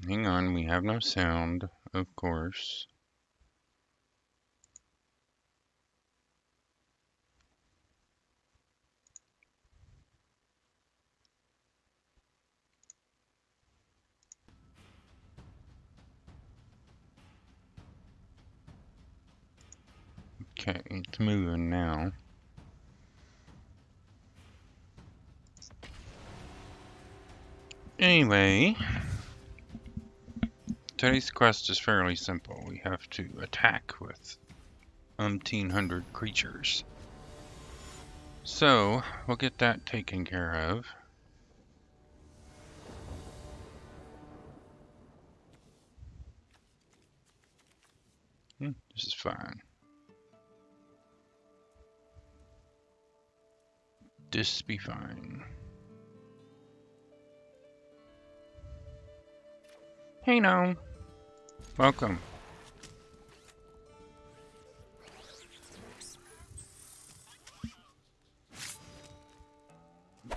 Hang on, we have no sound, of course. Okay, it's moving now. Anyway, today's quest is fairly simple. We have to attack with umpteen hundred creatures. So, we'll get that taken care of. This is fine. This be fine. Hey, Gnome. Welcome.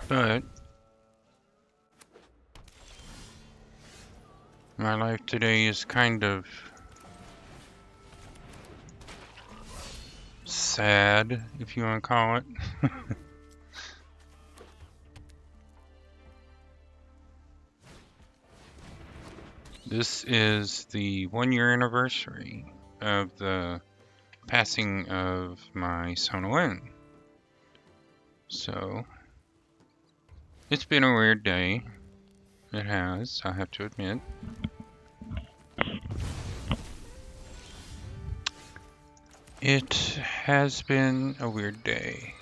But my life today is kind of sad, if you want to call it. This is the 1-year anniversary of the passing of my son Lynn. So, it's been a weird day. It has, I have to admit. It has been a weird day.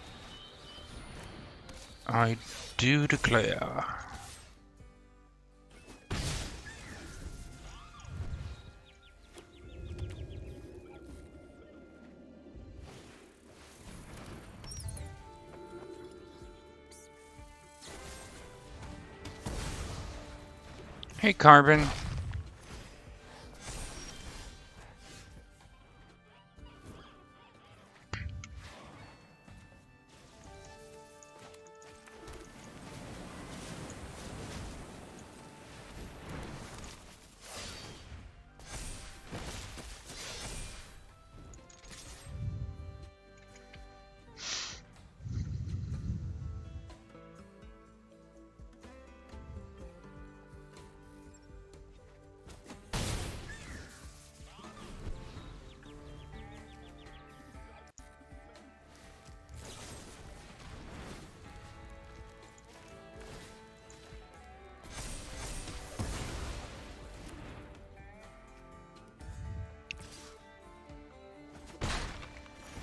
I do declare. Hey, Carbon.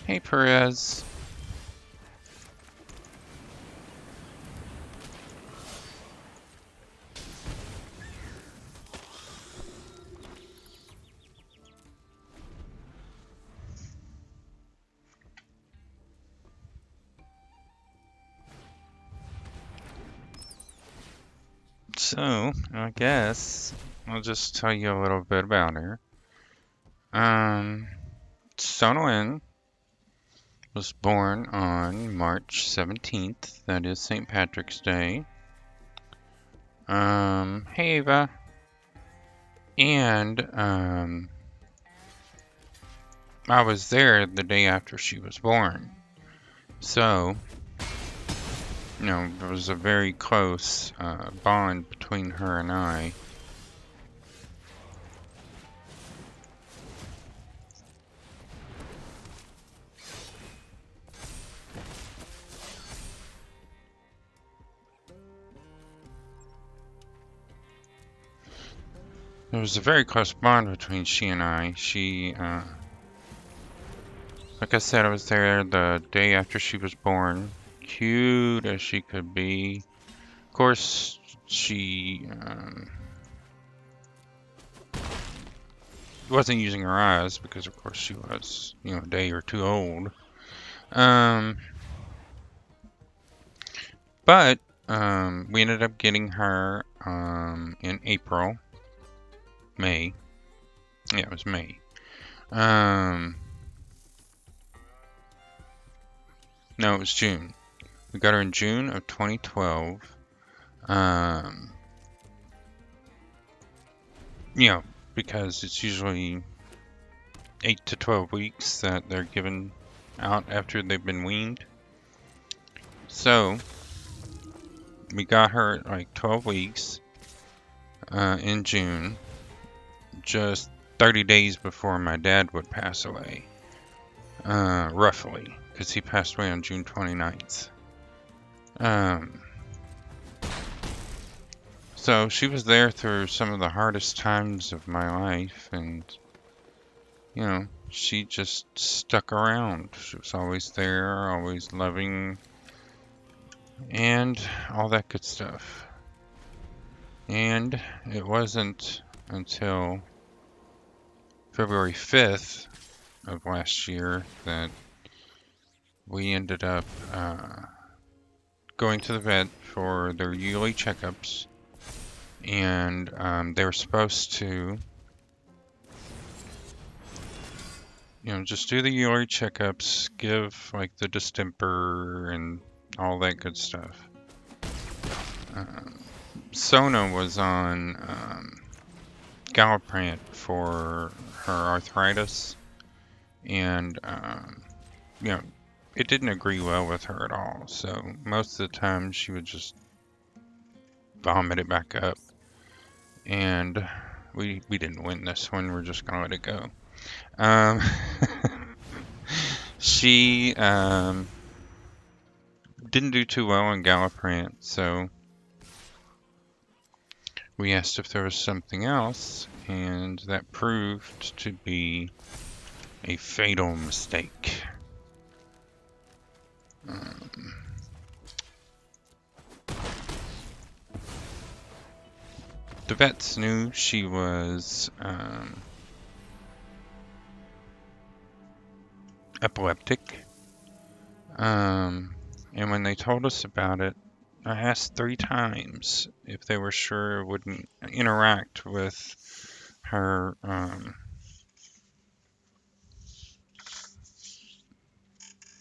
Hey, Perez. So, I guess I'll just tell you a little bit about her. Sonolin was born on March 17th. That is St. Patrick's Day. Hey, Ava. And, I was there the day after she was born. So, you know, there was a very close bond between her and I. There was a very close bond between she and I. She, like I said, I was there the day after she was born. Cute as she could be. Of course, she wasn't using her eyes because, of course, she was, you know, a day or two old. But we ended up getting her in April. May. Yeah, it was May. No, it was June. We got her in June of 2012. you know, because it's usually 8 to 12 weeks that they're given out after they've been weaned. So we got her at like 12 weeks in June, just 30 days before my dad would pass away, roughly, because he passed away on June 29th. So she was there through some of the hardest times of my life, and you know, she just stuck around. She was always there, always loving, and all that good stuff. And it wasn't until February 5th of last year that we ended up going to the vet for their yearly checkups, and they were supposed to, you know, just do the yearly checkups, give like the distemper and all that good stuff. Sona was on Galliprant for her arthritis, and you know, it didn't agree well with her at all. So most of the time she would just vomit it back up, and we didn't win this one. We're just gonna let it go. She didn't do too well on Galliprant, so we asked if there was something else, and that proved to be a fatal mistake. The vets knew she was epileptic, and when they told us about it, I asked 3 times if they were sure it wouldn't interact with her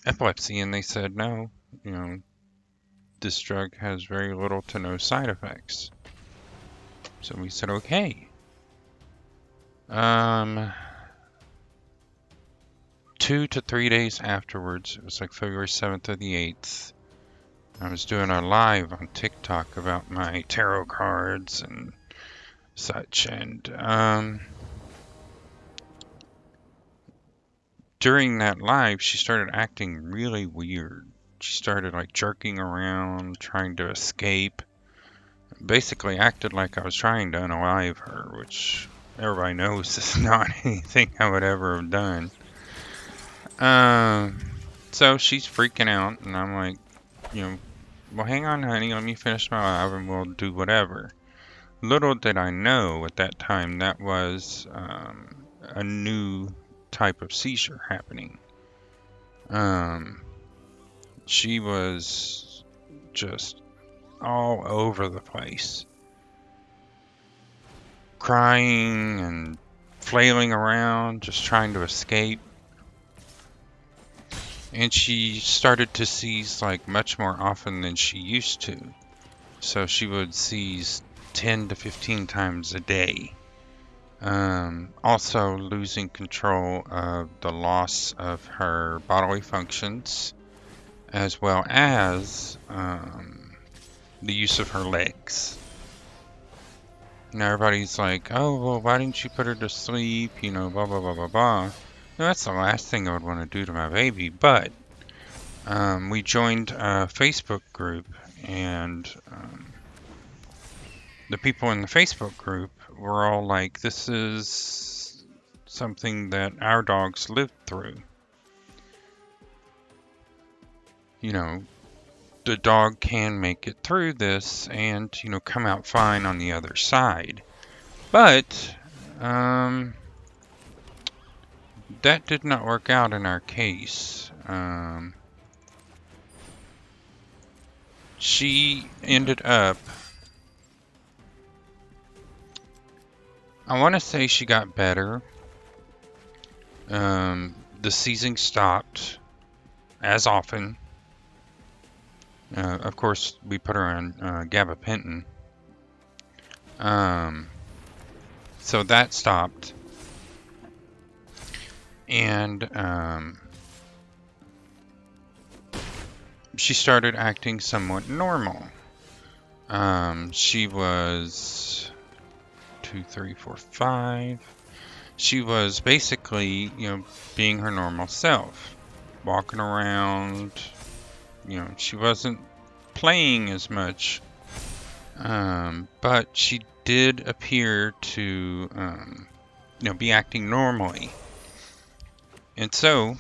epilepsy, and they said no. You know, this drug has very little to no side effects. So we said okay. 2 to 3 days afterwards, it was like February 7th or the 8th, I was doing a live on TikTok about my tarot cards and such, and during that live, she started acting really weird. She started like jerking around, trying to escape. Basically acted like I was trying to unalive her, which everybody knows is not anything I would ever have done. So she's freaking out, and I'm like, you know, well, hang on, honey, let me finish my live and we'll do whatever. Little did I know at that time that was a new type of seizure happening. She was just all over the place, crying and flailing around, just trying to escape. And she started to seize like much more often than she used to. So she would seize 10 to 15 times a day. Also losing control of the loss of her bodily functions, as well as the use of her legs. Now everybody's like, oh, well, why didn't you put her to sleep? You know, blah, blah, blah, blah, blah. No, that's the last thing I would want to do to my baby, but we joined a Facebook group, and the people in the Facebook group were all like, this is something that our dogs lived through. You know, the dog can make it through this and, you know, come out fine on the other side. But that did not work out in our case. She ended up, I want to say she got better. The seizing stopped as often. Of course, we put her on gabapentin. So that stopped. And she started acting somewhat normal. She was 2, 3, 4, 5. She was basically, being her normal self, walking around. She wasn't playing as much, but she did appear to, be acting normally. And so,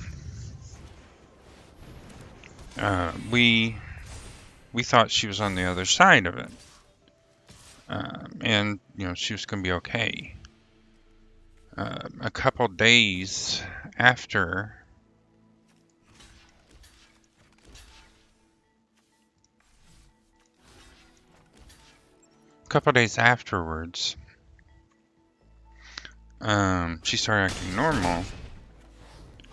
we thought she was on the other side of it, and she was going to be okay. A couple days after, afterwards, she started acting normal.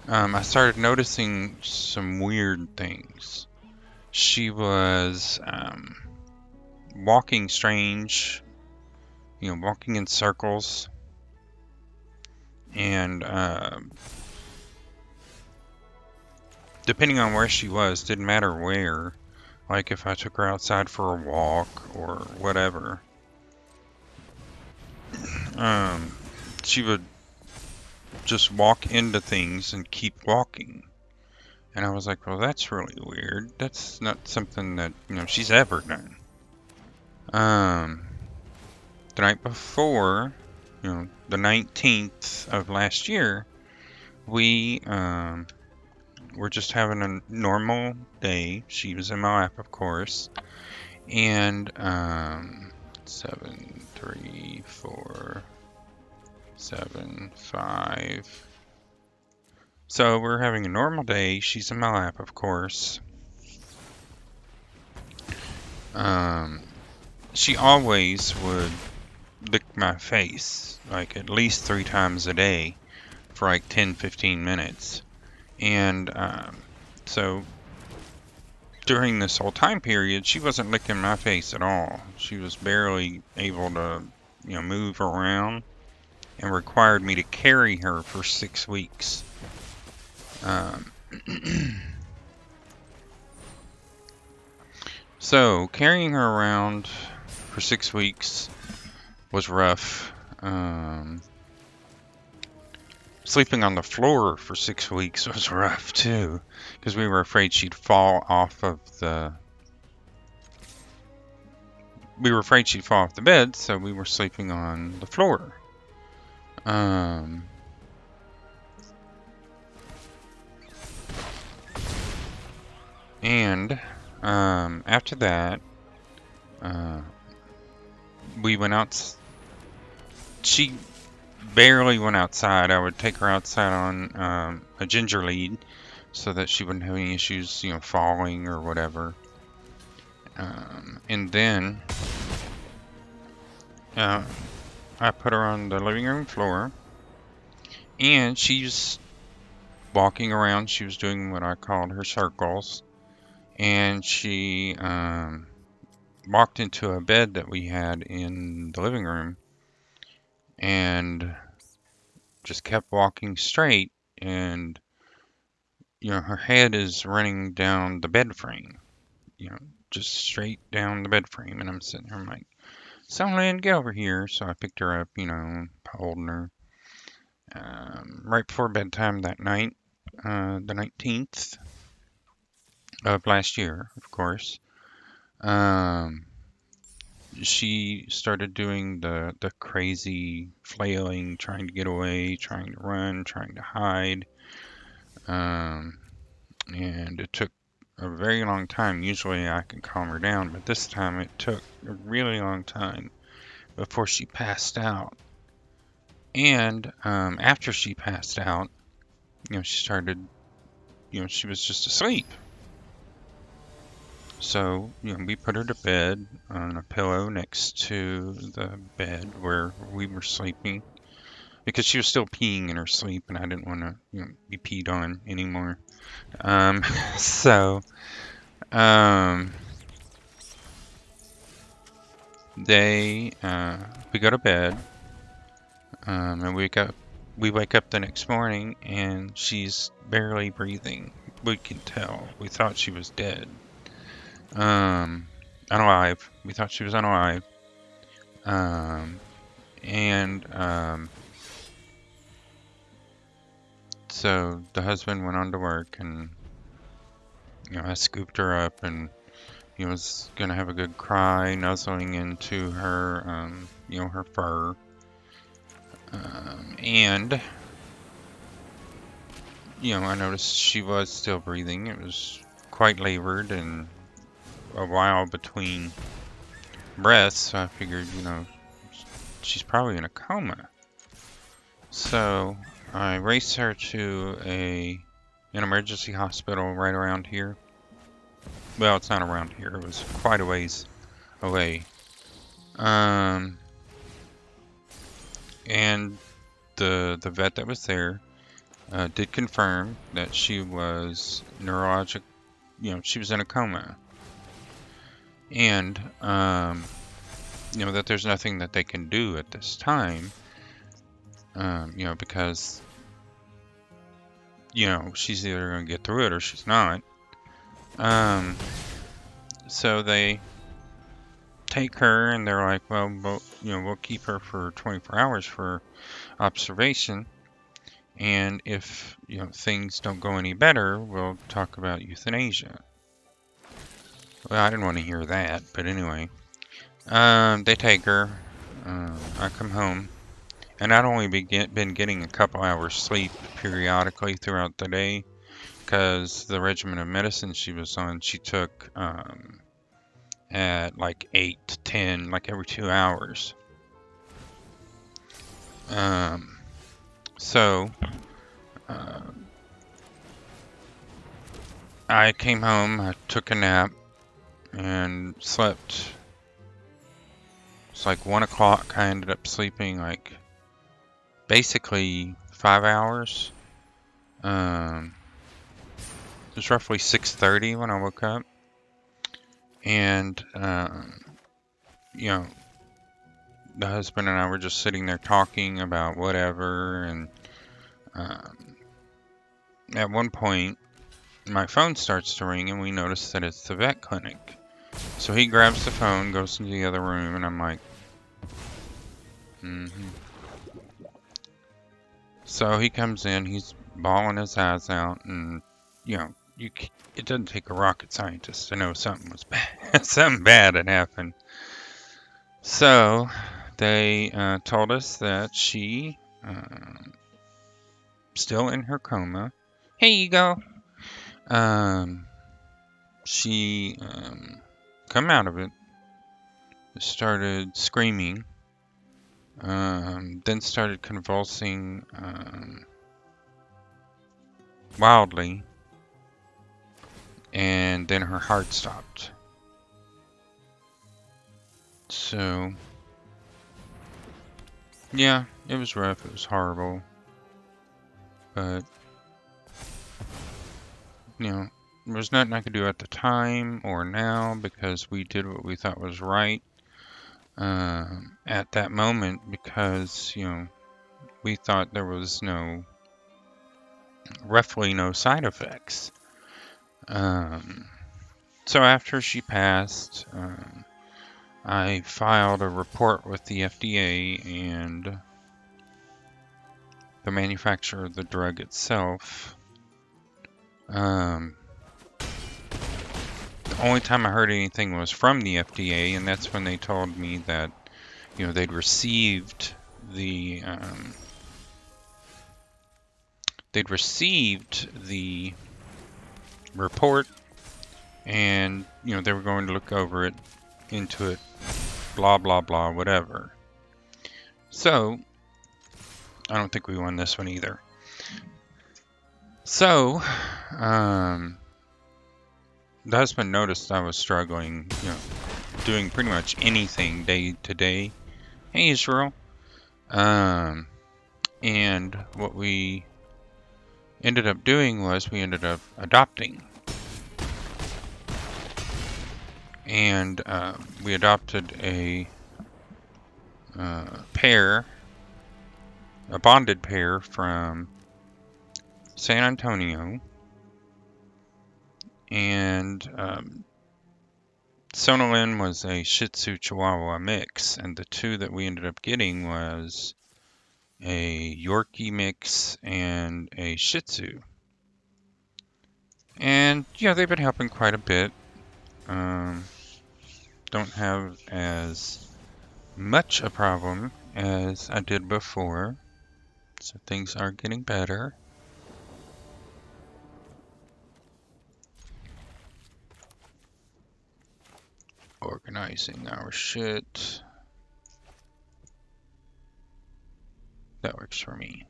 I started noticing some weird things. She was walking strange, walking in circles, and depending on where she was, didn't matter where. Like if I took her outside for a walk or whatever, she would just walk into things and keep walking. And I was like, well, that's really weird. That's not something that, she's ever done. The night before, the 19th of last year, we were just having a normal day. She was in my lap, of course. And 7, 3, 4, 7, 5. So we're having a normal day. She's in my lap, of course. She always would lick my face, like at least 3 times a day for like 10, 15 minutes. And so during this whole time period, she wasn't licking my face at all. She was barely able to, move around, and required me to carry her for 6 weeks. So carrying her around for 6 weeks was rough. Sleeping on the floor for 6 weeks was rough too, because we were afraid she'd fall off of the. We were afraid she'd fall off the bed, so we were sleeping on the floor. And after that, we went out. She barely went outside. I would take her outside on a ginger lead so that she wouldn't have any issues, falling or whatever. And then I put her on the living room floor, and she's walking around. She was doing what I called her circles, and she walked into a bed that we had in the living room and just kept walking straight, and her head is running down the bed frame, just straight down the bed frame. And I'm sitting here, I'm like, Lynn, get over here. So I picked her up, holding her. Right before bedtime that night, the 19th of last year, of course, she started doing the crazy flailing, trying to get away, trying to run, trying to hide. And it took a very long time. Usually I can calm her down, but this time it took a really long time before she passed out. And after she passed out, she started, she was just asleep. So, we put her to bed on a pillow next to the bed where we were sleeping, because she was still peeing in her sleep, and I didn't want to, be peed on anymore. So, we go to bed, And we wake up the next morning and she's barely breathing. We could tell. We thought she was dead. Unalive. We thought she was unalive. And so the husband went on to work, and I scooped her up, and he was gonna have a good cry, nuzzling into her, her fur. And I noticed she was still breathing. It was quite labored and a while between breaths, so I figured, she's probably in a coma. So I raced her to an emergency hospital right around here. Well, it's not around here. It was quite a ways away. And the vet that was there did confirm that she was neurologic. She was in a coma. And that there's nothing that they can do at this time. Because she's either going to get through it or she's not. So they take her and they're like, well, we'll keep her for 24 hours for observation. And if, things don't go any better, we'll talk about euthanasia. Well, I didn't want to hear that, but anyway. They take her. I come home. And I'd only been getting a couple hours sleep periodically throughout the day, because the regimen of medicine she was on, she took at like 8 to 10, like every 2 hours. So I came home, I took a nap, and slept. It's like 1 o'clock. I ended up sleeping like basically 5 hours. It was roughly 6:30 when I woke up, and the husband and I were just sitting there talking about whatever, and at one point my phone starts to ring, and we notice that it's the vet clinic. So he grabs the phone, goes into the other room, and I'm like, So he comes in, he's bawling his eyes out, and it doesn't take a rocket scientist to know something was bad. Something bad had happened. So they told us that she still in her coma. Here you go. She come out of it, started screaming, then started convulsing wildly, and then her heart stopped. So yeah, it was rough, it was horrible, but there's nothing I could do at the time or now, because we did what we thought was right at that moment, because we thought there was roughly no side effects. So after she passed, I filed a report with the FDA and the manufacturer of the drug itself. The only time I heard anything was from the FDA, and that's when they told me that they'd received the report, and they were going to look over it, into it, blah blah blah, whatever. So I don't think we won this one either. So the husband noticed I was struggling, doing pretty much anything day to day. Hey, Israel. And what we ended up doing was we ended up adopting. And we adopted a pair a bonded pair from San Antonio, and Sonolin was a Shih Tzu Chihuahua mix, and the two that we ended up getting was a Yorkie mix and a Shih Tzu. And yeah, they've been helping quite a bit. Don't have as much a problem as I did before, so things are getting better. Organizing our shit. That works for me.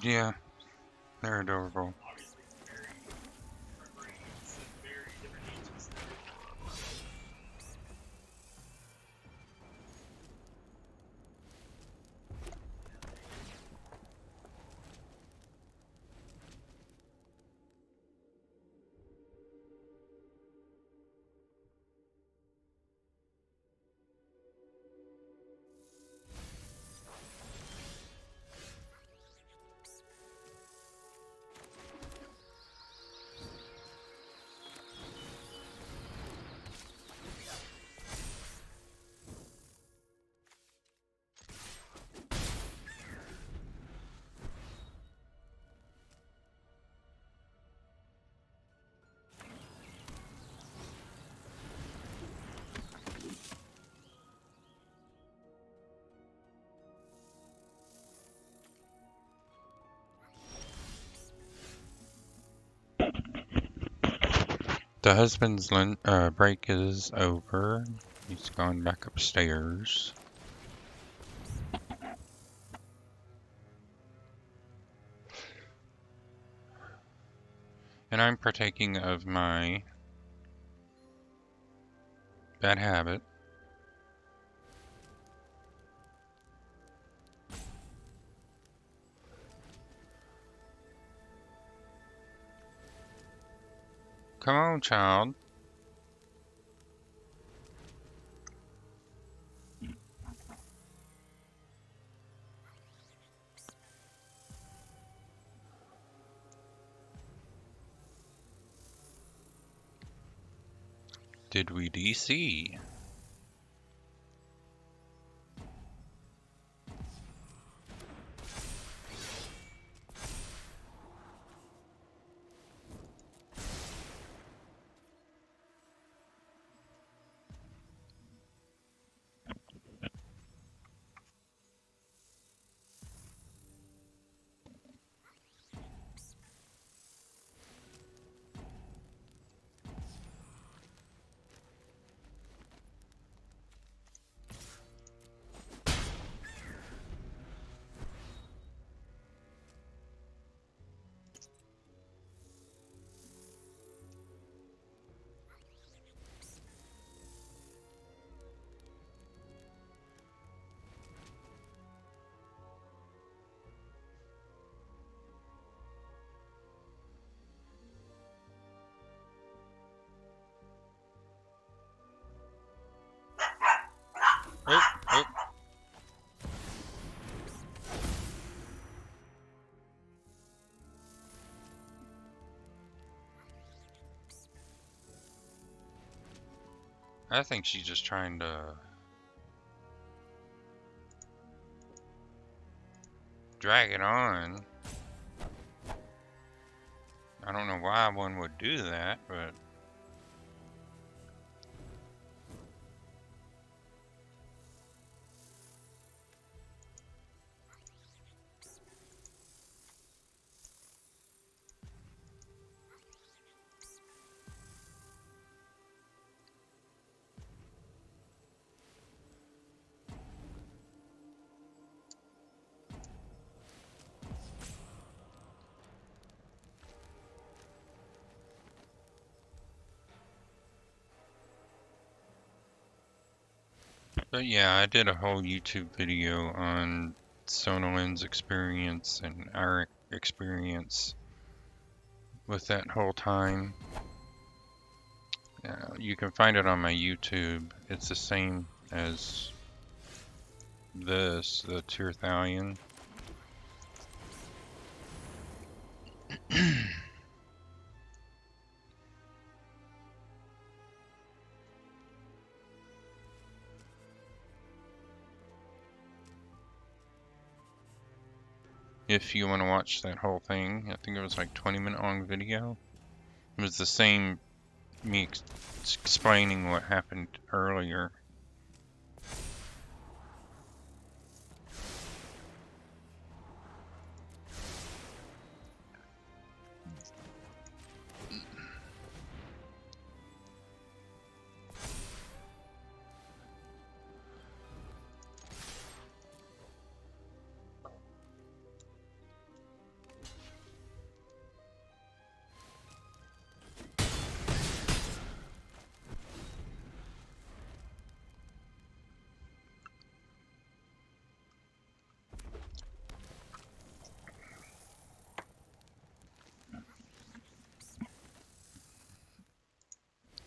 Yeah, they're adorable. The husband's break is over. He's gone back upstairs. And I'm partaking of my bad habit. Come on, child. Did we DC? Oh, oh. I think she's just trying to drag it on. I don't know why one would do that, but But yeah, I did a whole YouTube video on Sonolin's experience and our experience with that whole time. You can find it on my YouTube. It's the same as this, the Tirthalion. If you want to watch that whole thing, I think it was like 20-minute long video. It was the same, me explaining what happened earlier.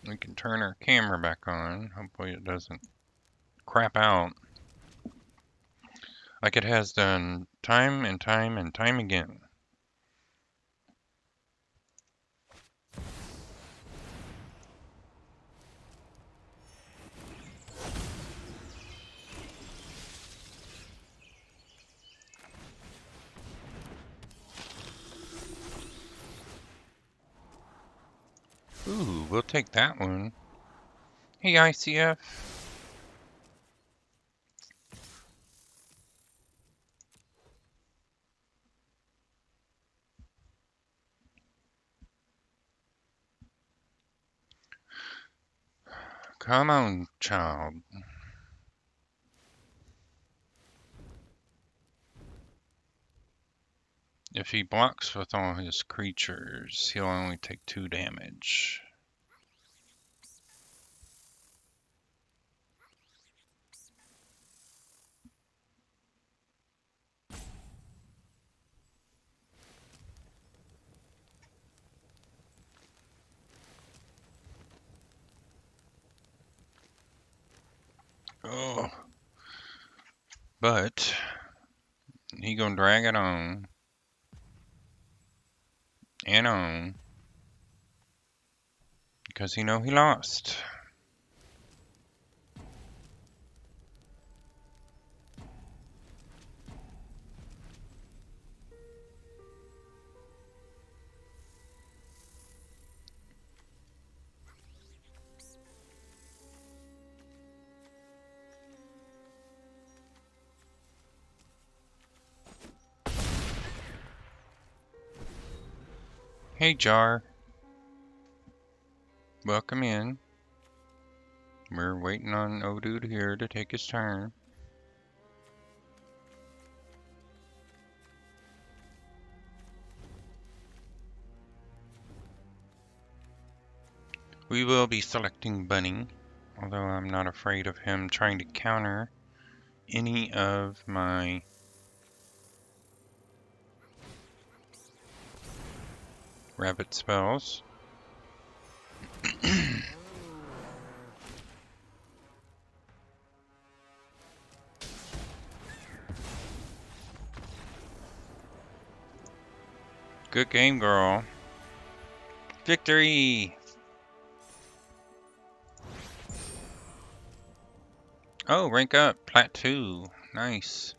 We can turn our camera back on. Hopefully it doesn't crap out like it has done time and time and time again. Ooh, we'll take that one. Hey, ICF. Come on, child. If he blocks with all his creatures, he'll only take 2 damage. Oh, but he gonna drag it on and on because he know he lost. Hey, Jar. Welcome in. We're waiting on Odude here to take his turn. We will be selecting Bunny, although I'm not afraid of him trying to counter any of my rabbit spells. Good game, girl. Victory! Oh, rank up. Plat 2. Nice.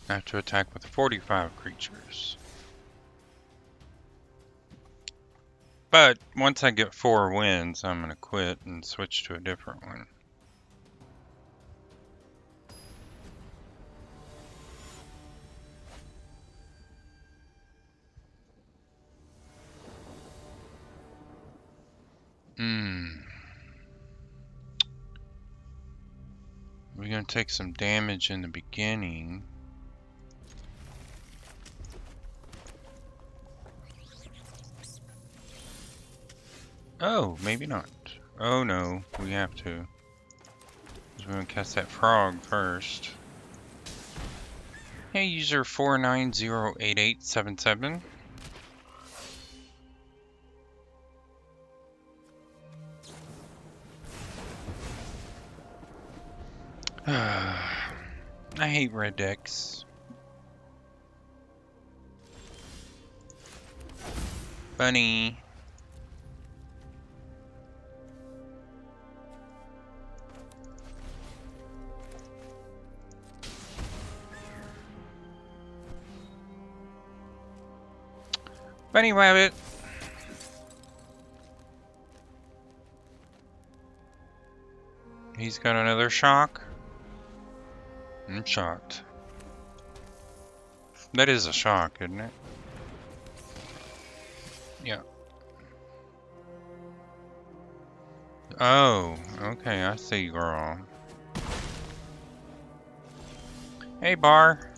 I have to attack with 45 creatures. But once I get 4 wins, I'm going to quit and switch to a different one. We're going to take some damage in the beginning. Oh, maybe not. Oh no, we have to. We're gonna cast that frog first. Hey, user 4908877. I hate red decks. Bunny. Bunny rabbit. He's got another shock. I'm shocked. That is a shock, isn't it? Yeah. Oh, okay, I see, girl. Hey, Bar.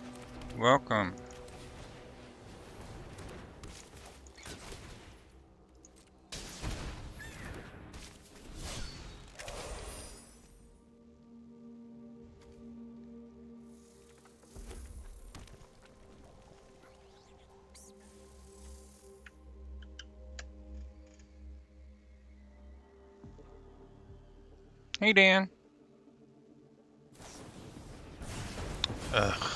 Welcome. Hey, Dan. Ugh.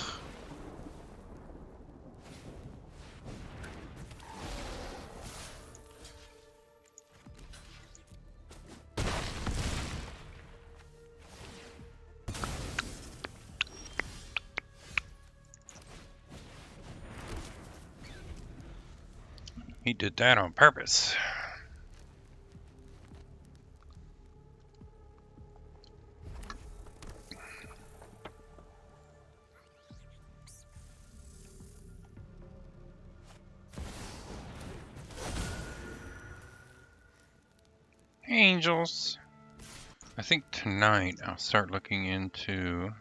He did that on purpose. Hey, Angels. I think tonight I'll start looking into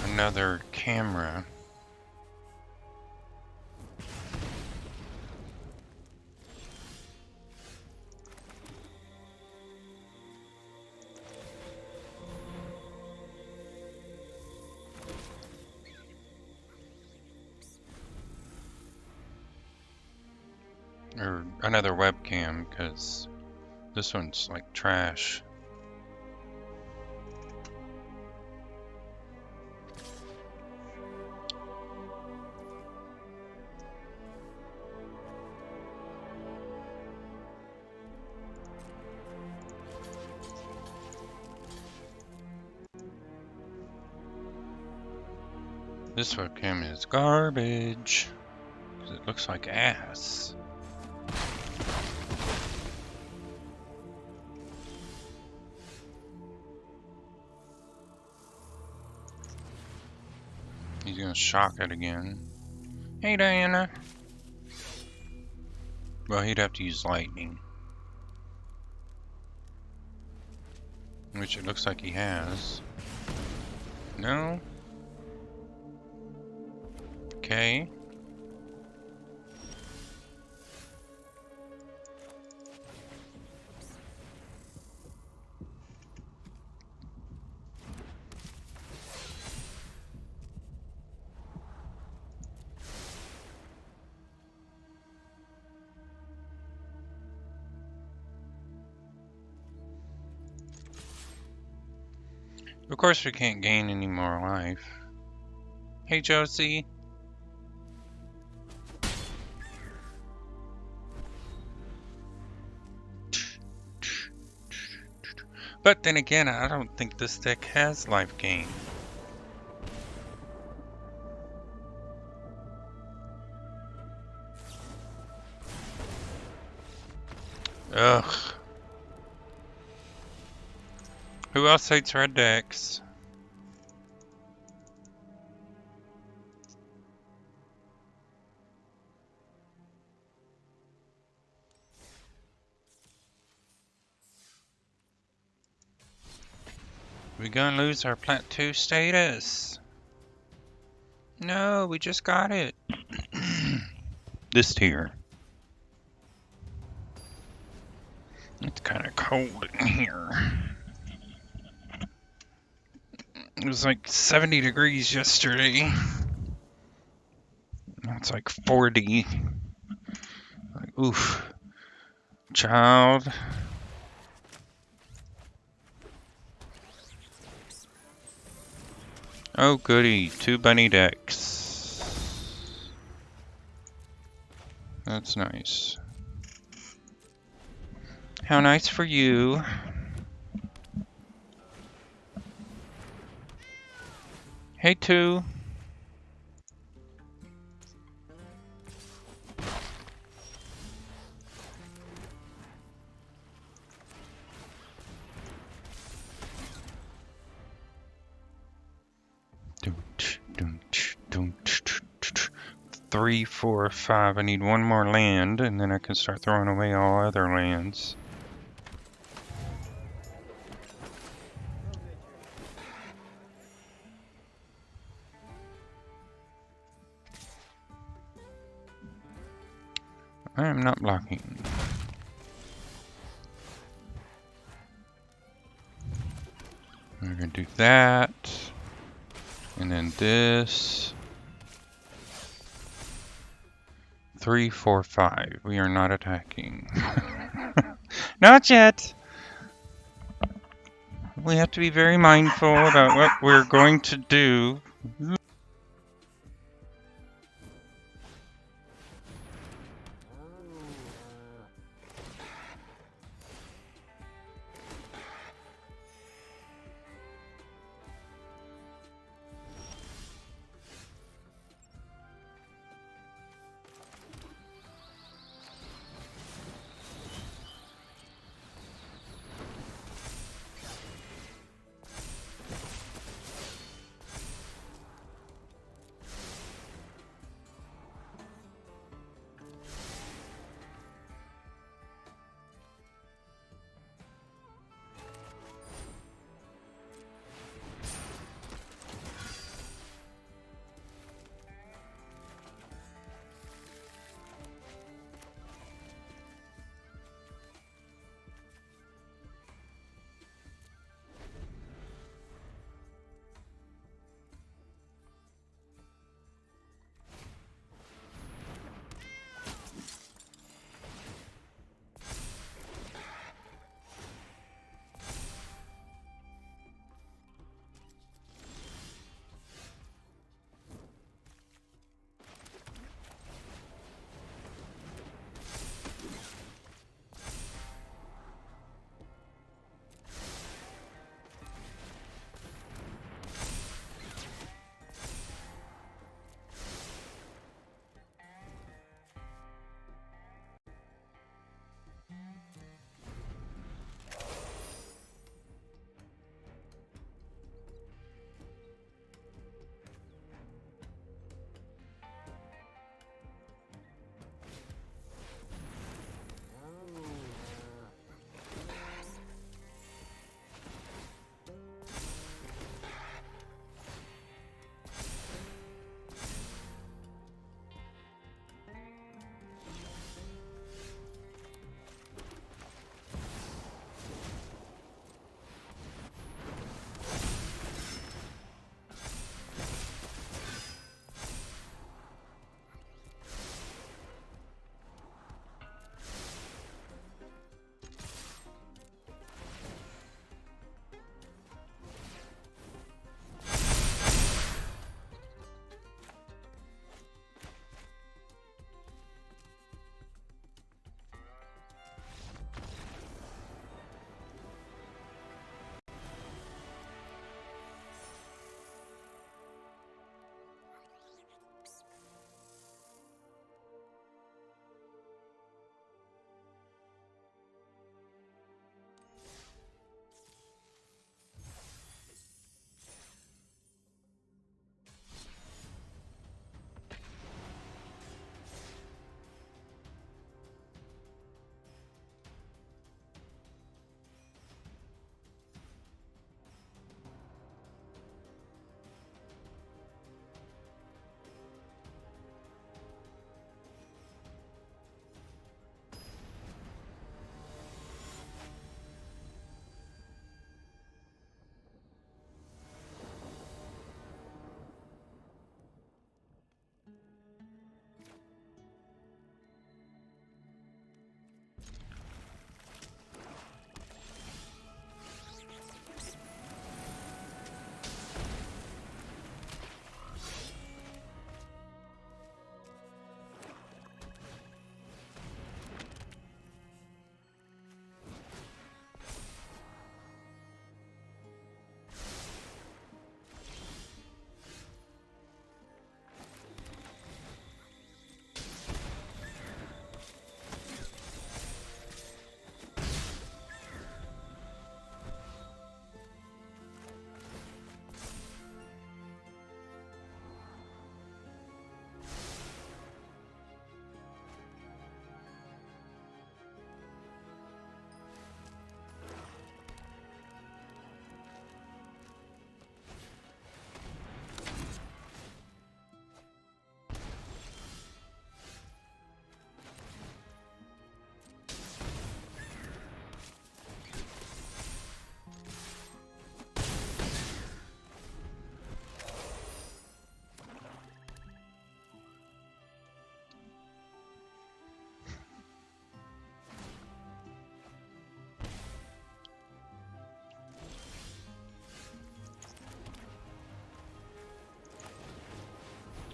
another camera. Or another webcam, because this one's like trash. This webcam is garbage, because it looks like ass. He's gonna shock it again. Hey, Diana. Well, he'd have to use lightning, which it looks like he has. No? Okay. Of course we can't gain any more life. Hey, Josie. But then again, I don't think this deck has life gain. Ugh. Who else hates red decks? We gonna lose our plateau status. No, we just got it. This tier. It's kind of cold in here. It was like 70 degrees yesterday. Now it's like 40. Like, oof. Child. Oh goody, 2 bunny decks. That's nice. How nice for you. Hey, 2. Three, 4, 5. I need one more land, and then I can start throwing away all other lands. I am not blocking. We're gonna do that, and then this. 3, 4, 5. We are not attacking. Not yet. We have to be very mindful about what we're going to do.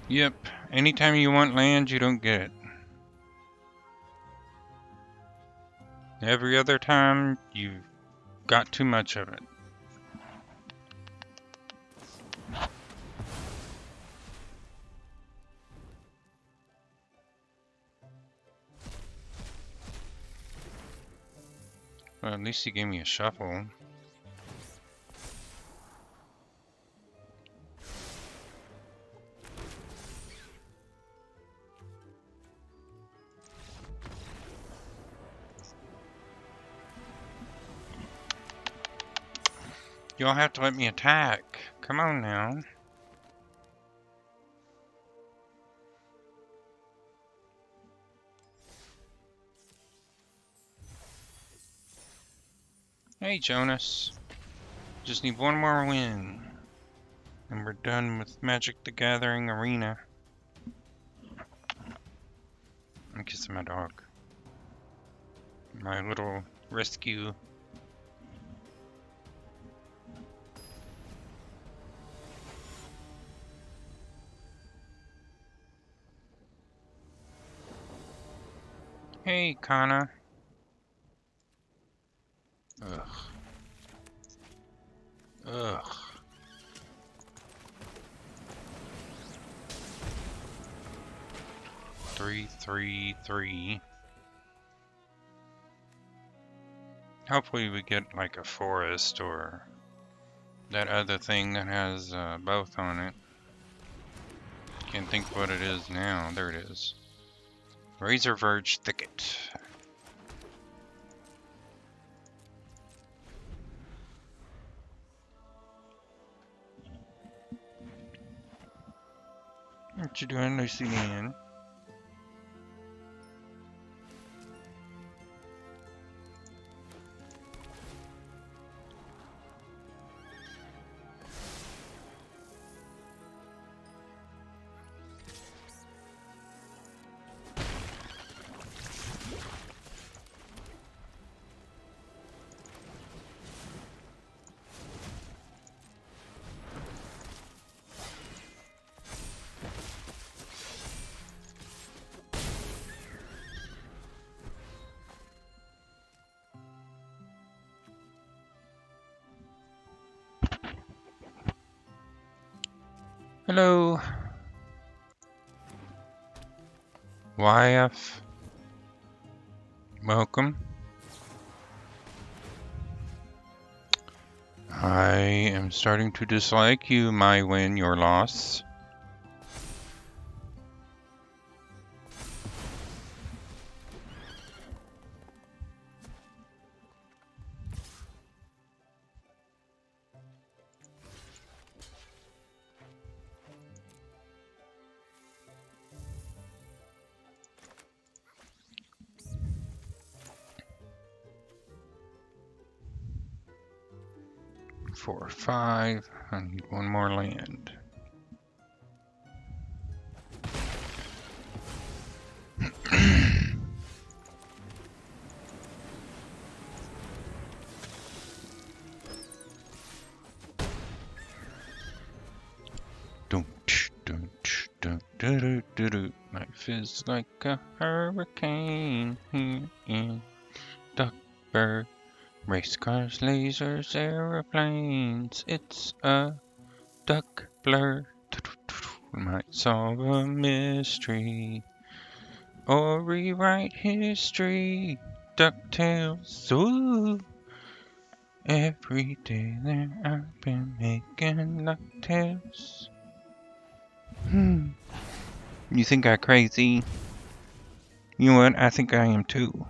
Yep, anytime you want land, you don't get it. Every other time, you've got too much of it. Well, at least he gave me a shuffle. Y'all have to let me attack. Come on now. Hey, Jonas. Just need one more win. And we're done with Magic the Gathering Arena. I'm kissing my dog. My little rescue. Hey, Kana. Ugh. Ugh. Three, 3, 3. Hopefully we get like a forest or that other thing that has both on it. Can't think what it is now. There it is. Razor Verge Thicket. What you doing, Lucy Ann? Hello. YF. Welcome. I am starting to dislike you, my win, your loss. Four, 5. I need one more land. Life is like a hurricane here in Duckburg. Race cars, lasers, aeroplanes. It's a duck blur. Might solve a mystery or rewrite history. DuckTales. Ooh. Every day there I've been making DuckTales. You think I'm crazy? You know what? I think I am too.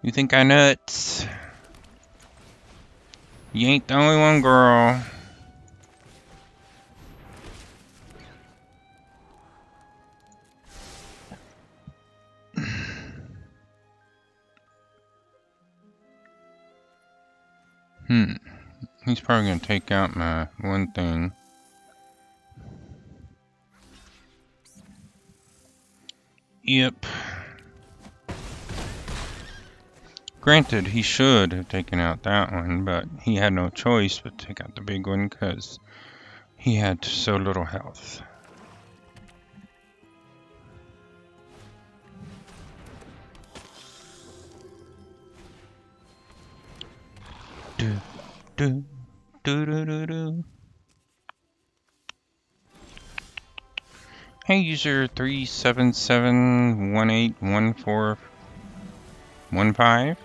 You think I'm nuts? You ain't the only one, girl. He's probably gonna take out my one thing. Yep. Granted, he should have taken out that one, but he had no choice but to take out the big one because He had so little health. Do, do, do, do, do, do. Hey, user 377181415.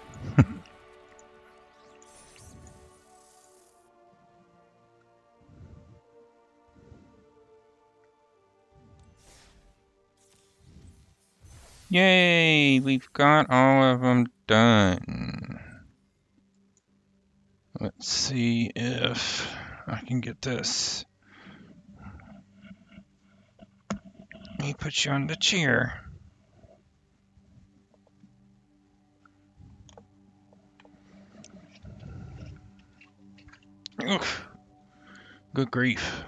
Yay, we've got all of them done. Let's see if I can get this. Let me put you on the chair. Oof. Good grief.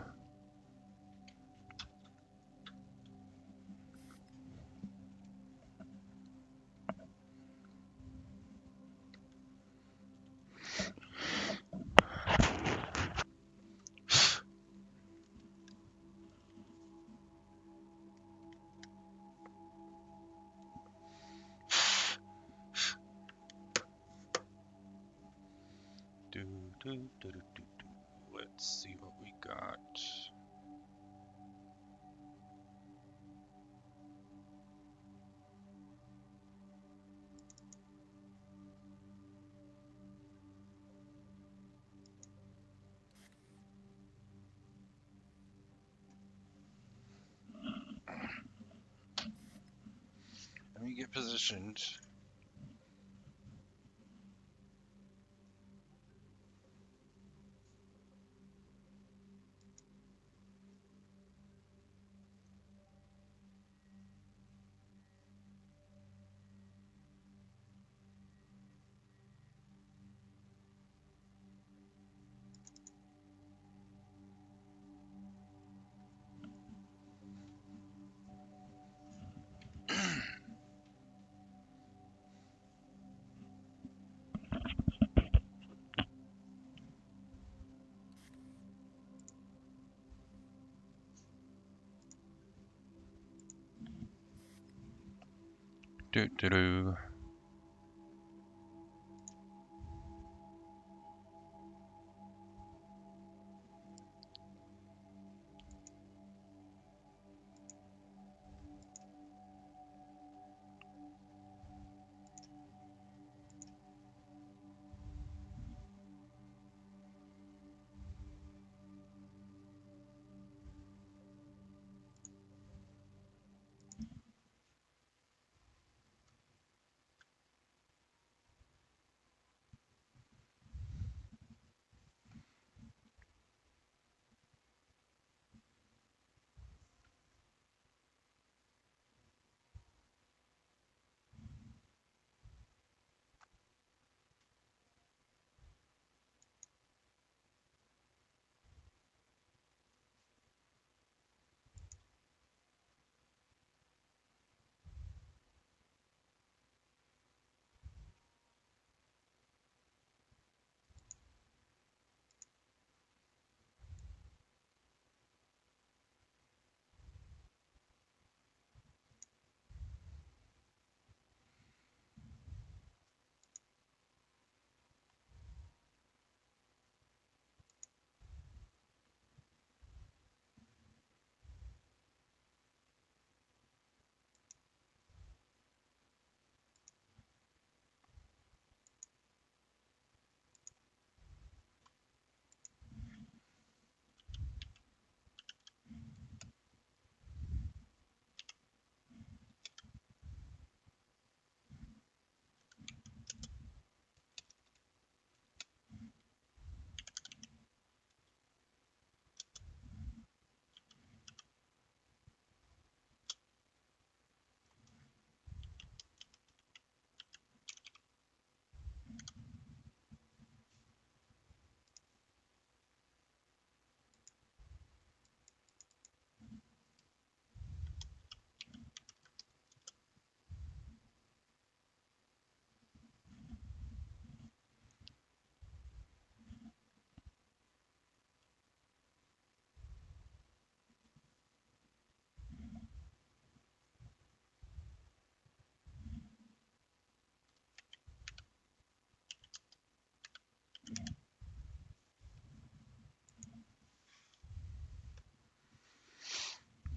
Let's see what we got. Let me get positioned. Do do do.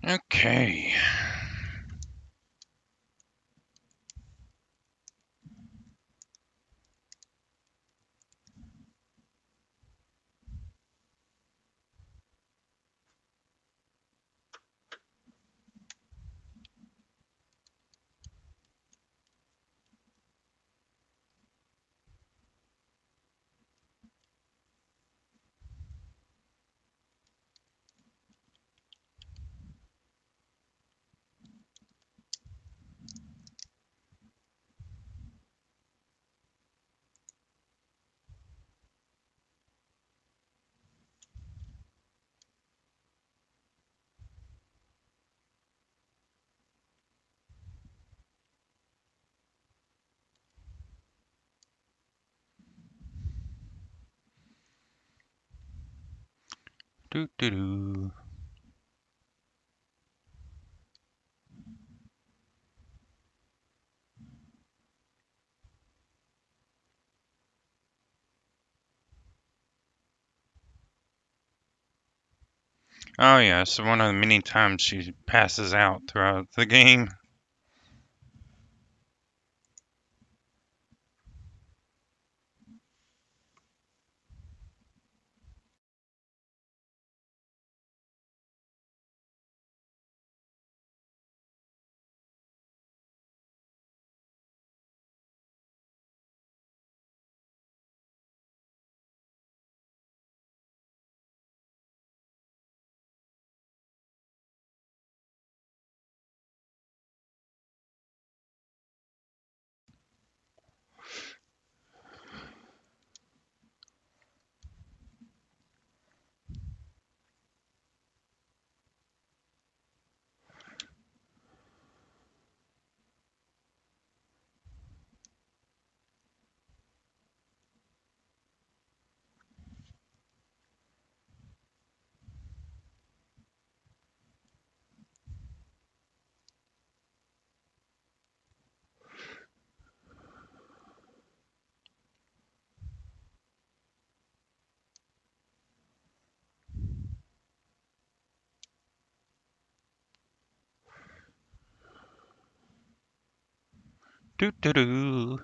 Okay. Doo doo doo. Oh yeah, so one of the many times she passes out throughout the game. Doo doo doo.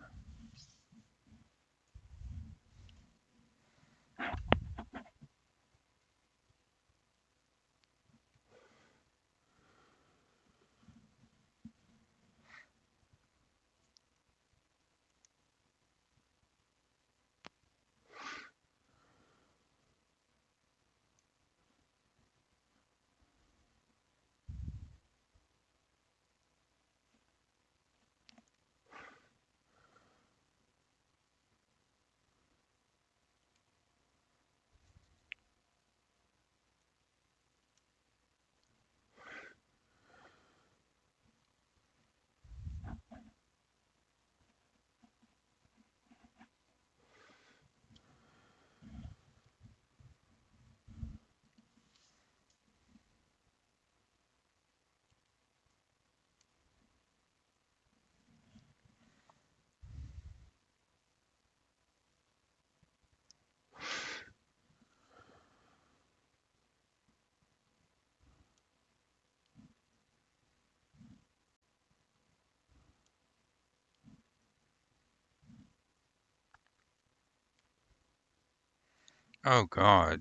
Oh God.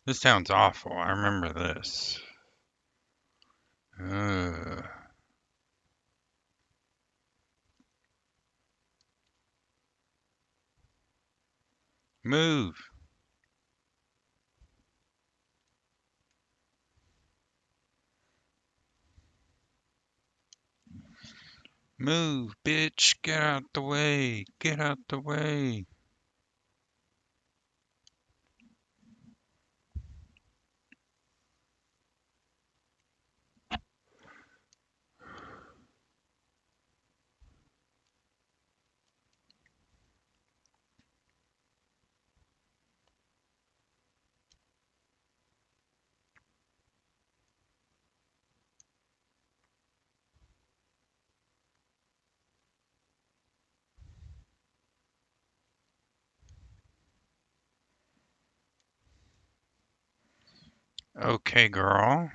This sounds awful. I remember this. Ugh. Move. Move, bitch, get out the way, get out the way. Okay, girl.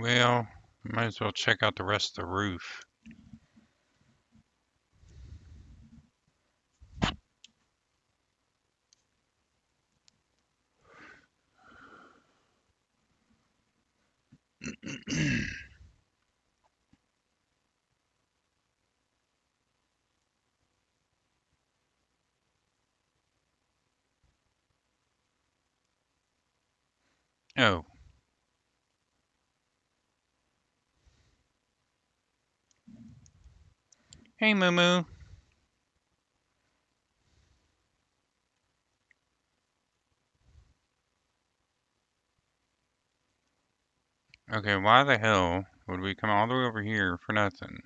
Well, might as well check out the rest of the roof. Oh, hey, Moo Moo. Okay, why the hell would we come all the way over here for nothing?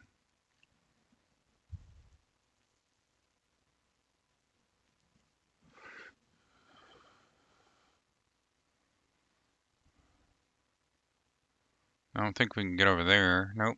I don't think we can get over there. Nope.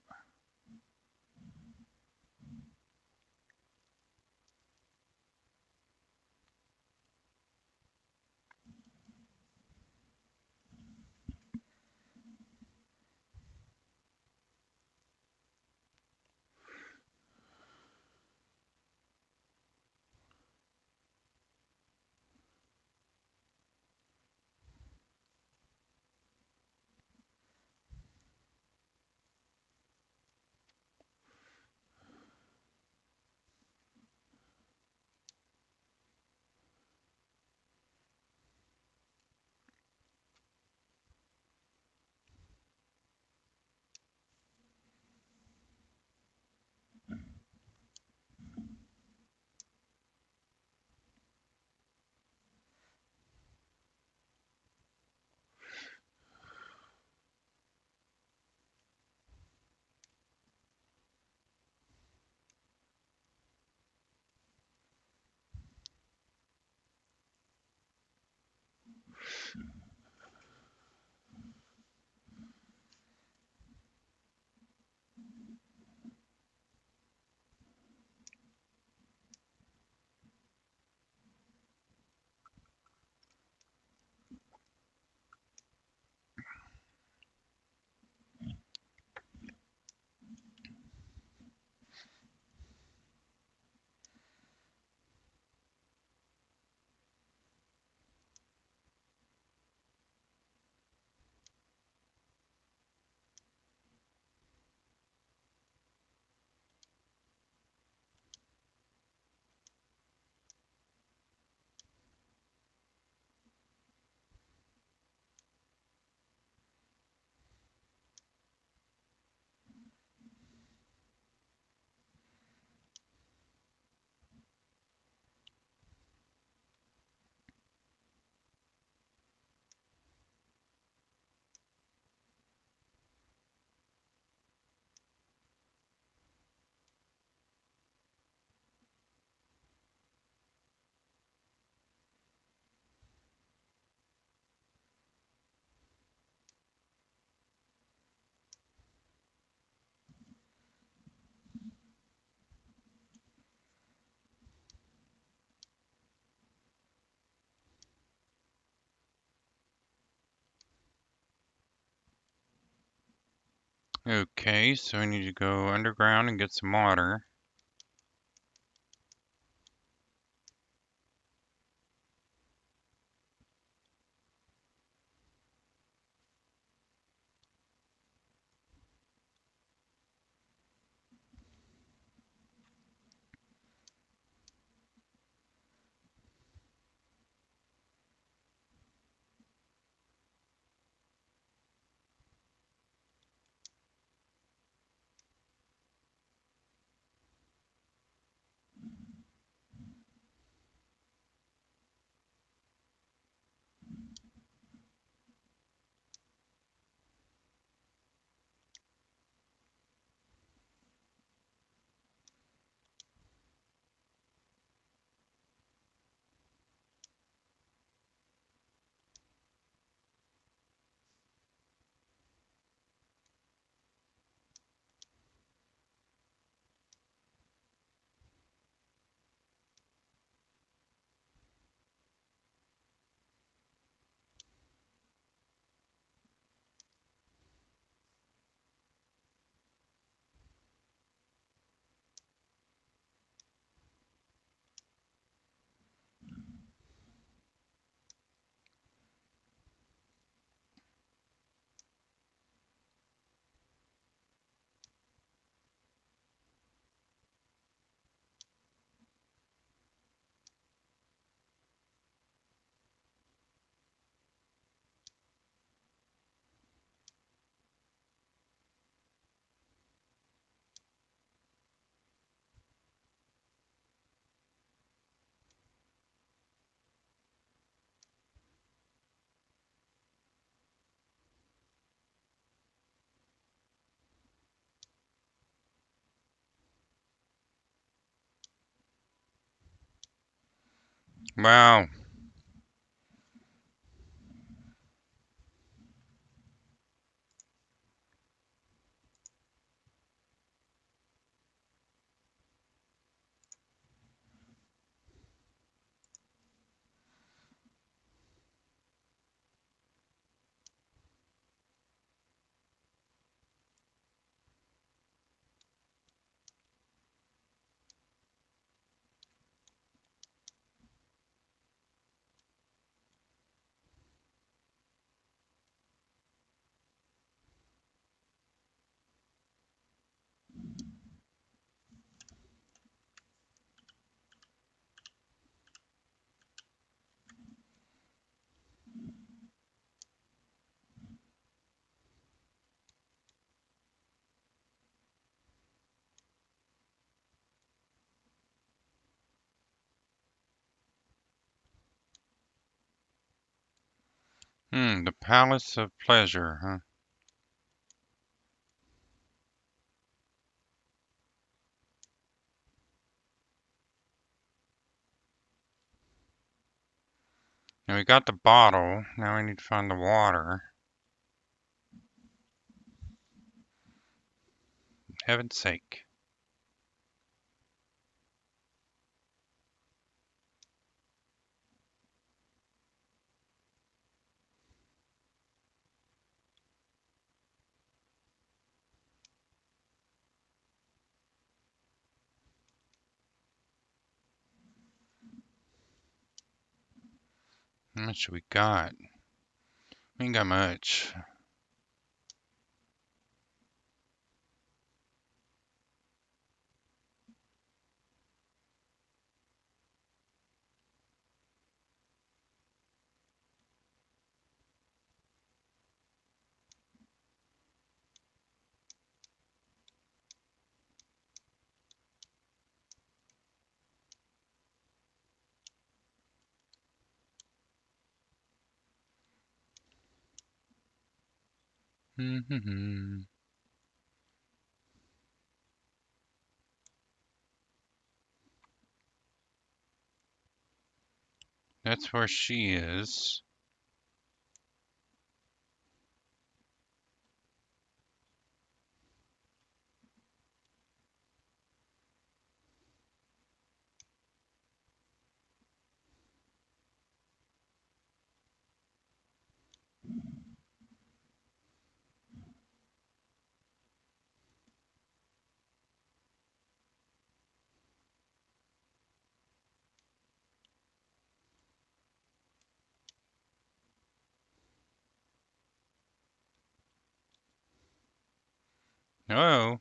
Okay, so I need to go underground and get some water. Wow. The Palace of Pleasure, huh? Now we got the bottle. Now we need to find the water. Heaven's sake. How much we got? We ain't got much. That's where she is. Oh,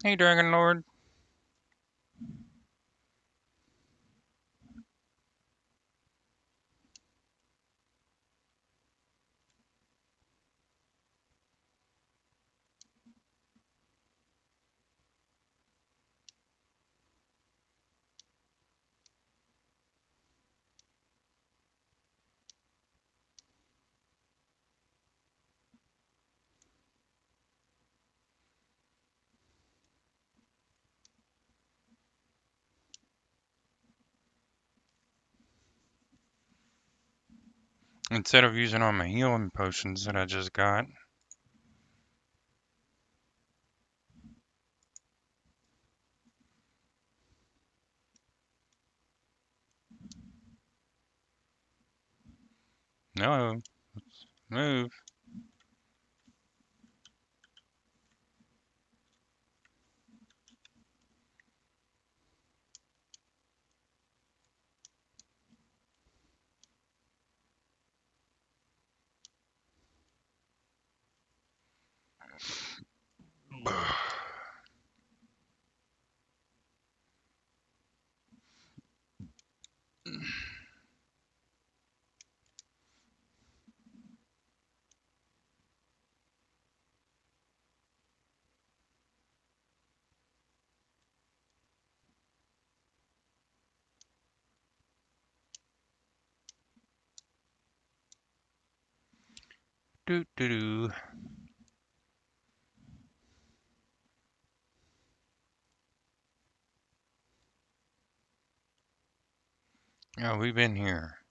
hey, Dragon Lord. Instead of using all my healing potions that I just got. No, move. Doo doo doo. Oh, we've been here.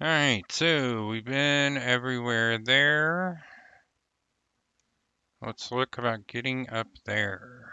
Alright, so we've been everywhere there. Let's look about getting up there.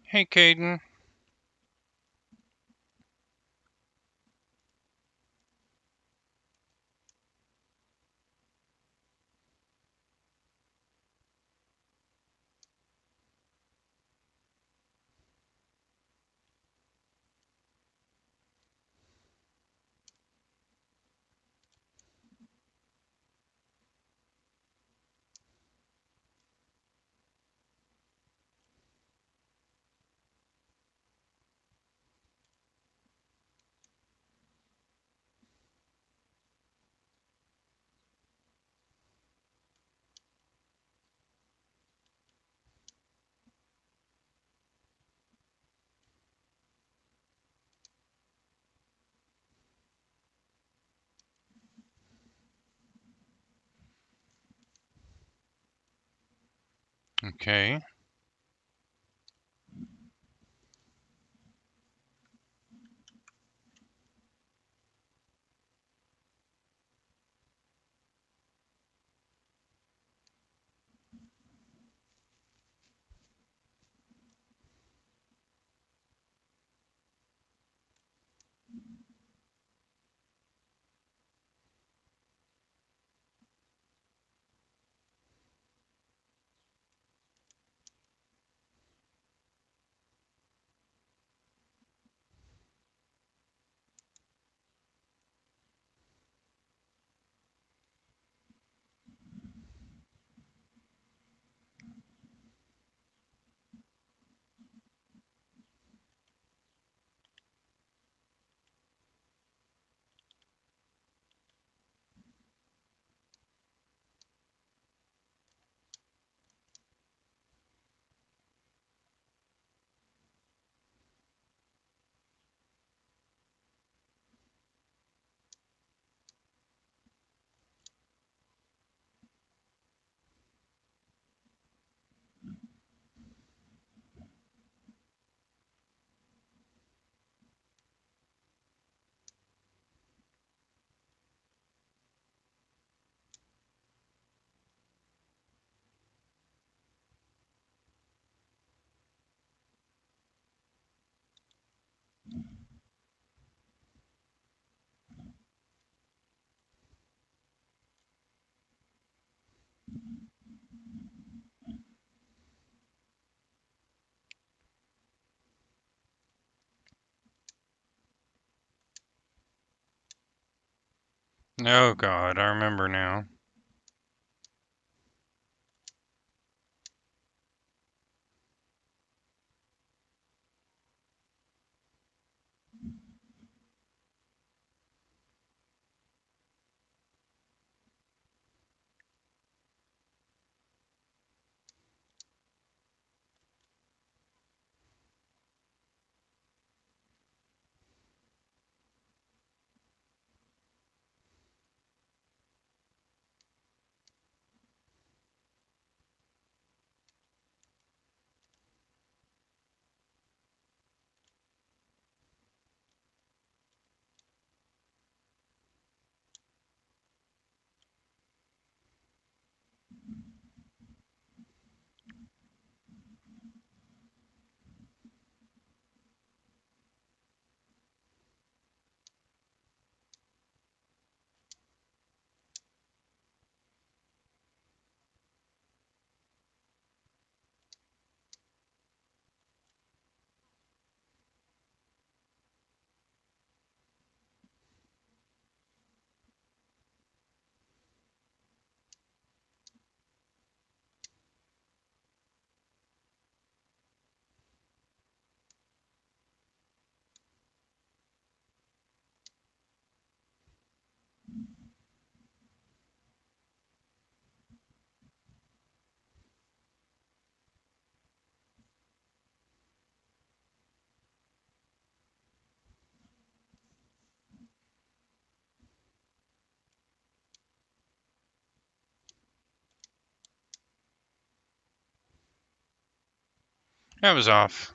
Hey, Caden. Okay. Oh God, I remember now. That was off.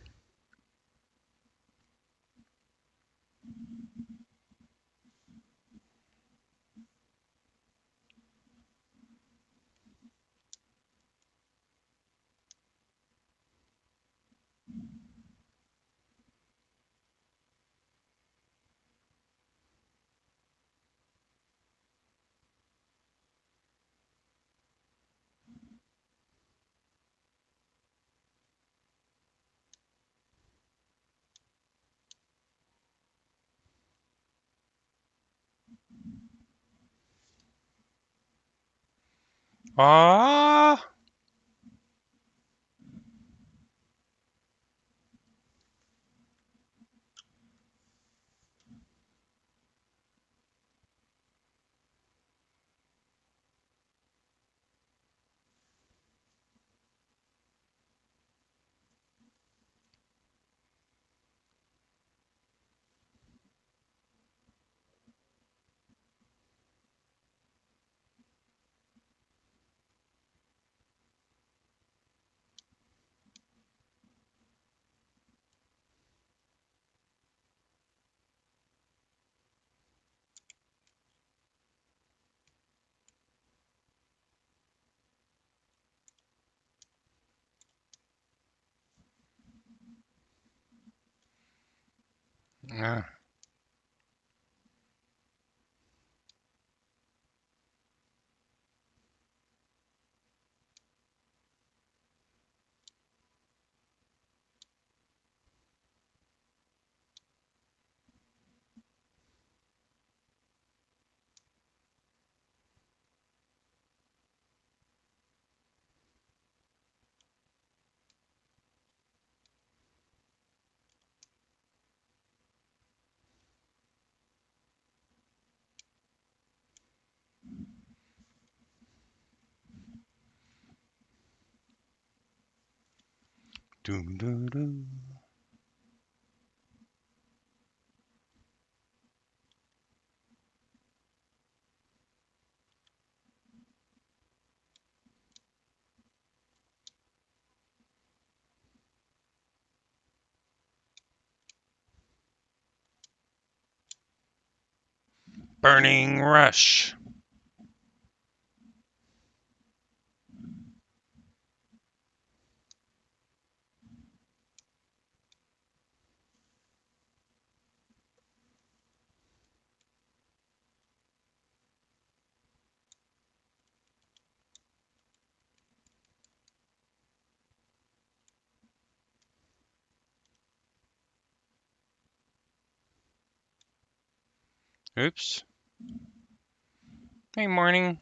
Ah! Yeah. Doom, doom, doom. Burning Rush. Oops. Hey, morning.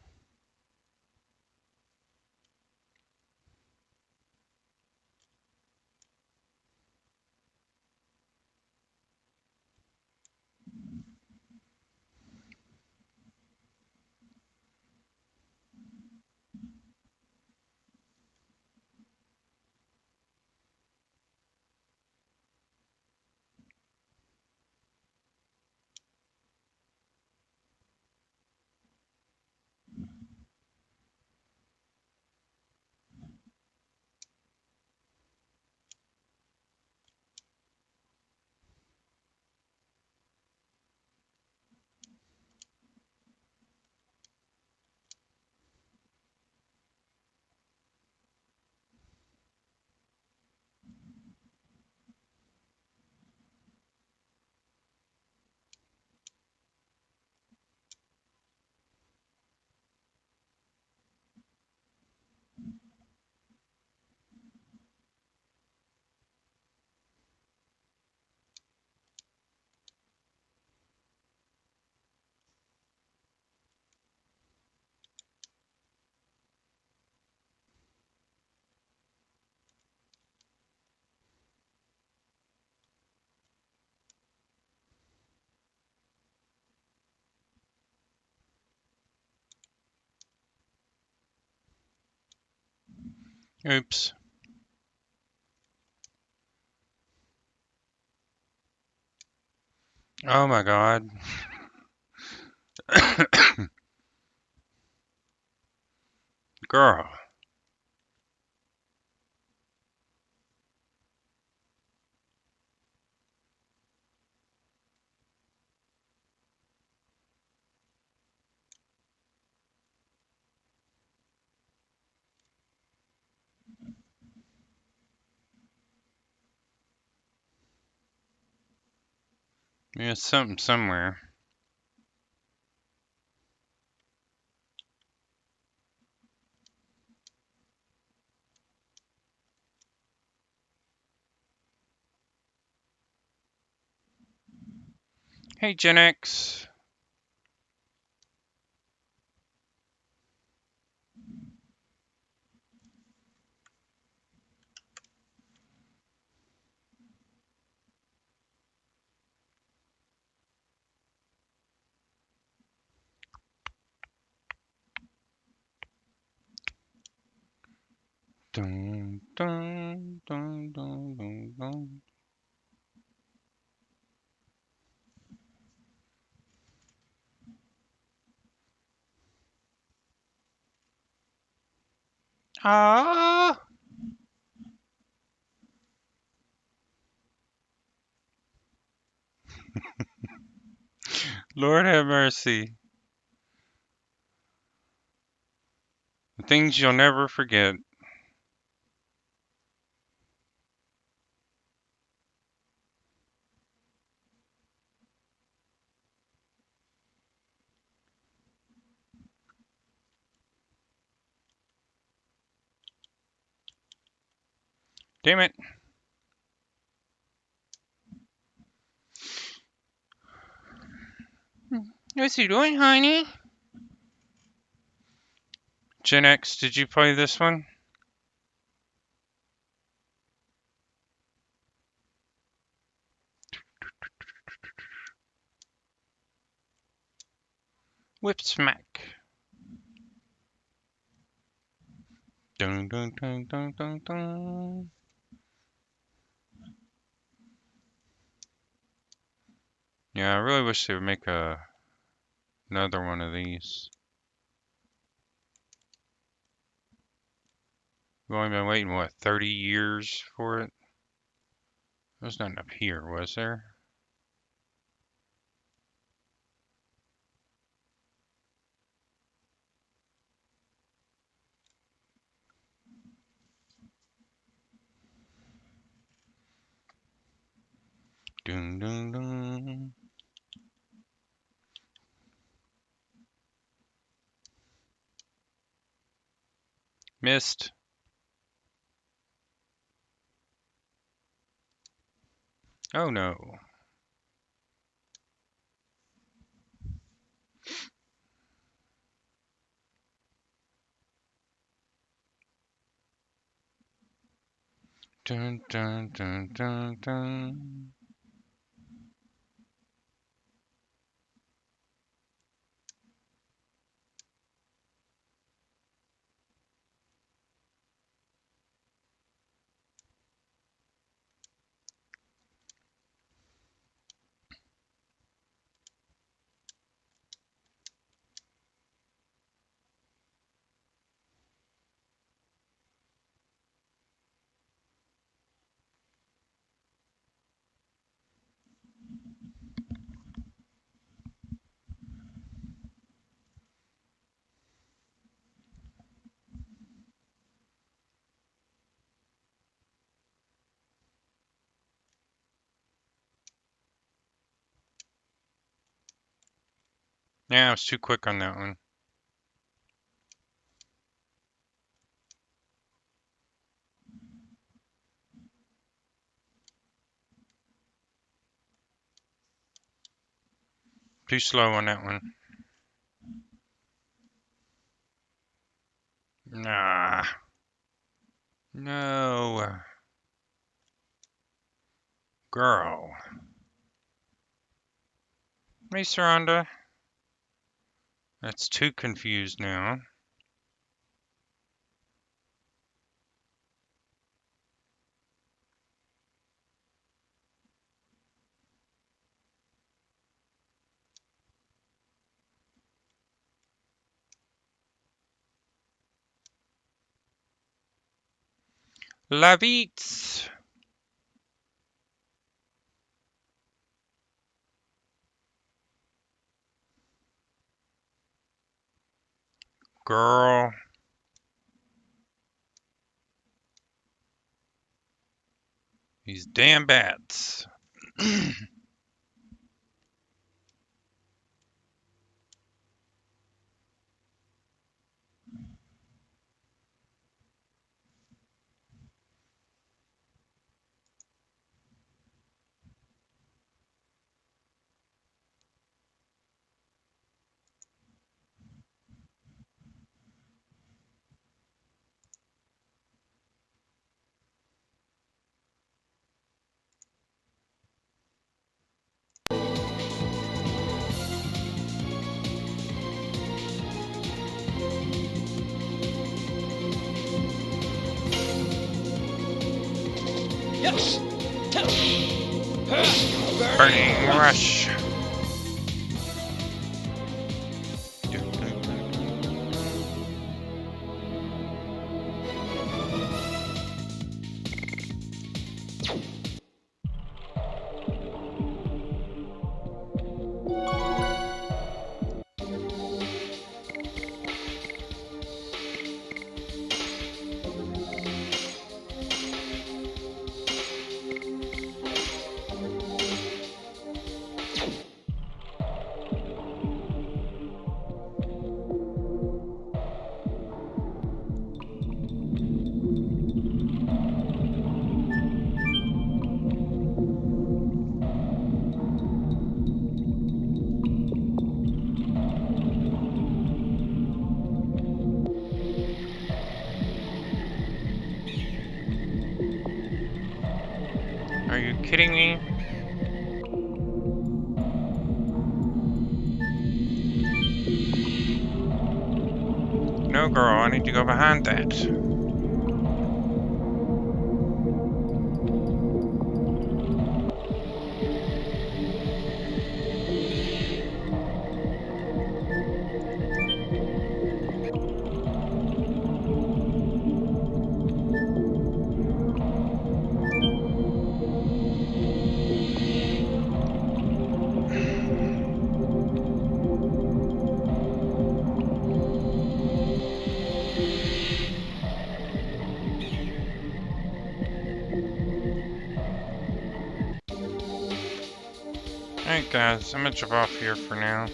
Oops. Oh my God. Girl. There's something somewhere. Hey, Gen X. Dun, dun, dun, dun, dun, dun. Ah, Lord have mercy. The things you'll never forget. Damn it. What's you doing, honey? Gen X, did you play this one? Whip smack. Dun, dun, dun, dun, dun, dun. Yeah, I really wish they would make another one of these. We've only been waiting, what, 30 years for it? There's nothing up here, was there? Dun, dun, dun. Missed. Oh no. Dun dun dun dun dun. Yeah, I was too quick on that one. Too slow on that one. Nah. No. Girl. Hey, Rhonda. That's too confused now. La Beats. Girl. These damn bats. Yes. Burning Rush. Are you kidding me? No, girl, I need to go behind that. Alright guys, I'm gonna jump off here for now.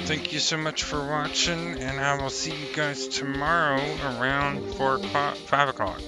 Thank you so much for watching, and I will see you guys tomorrow around 4 o'clock, 5 o'clock.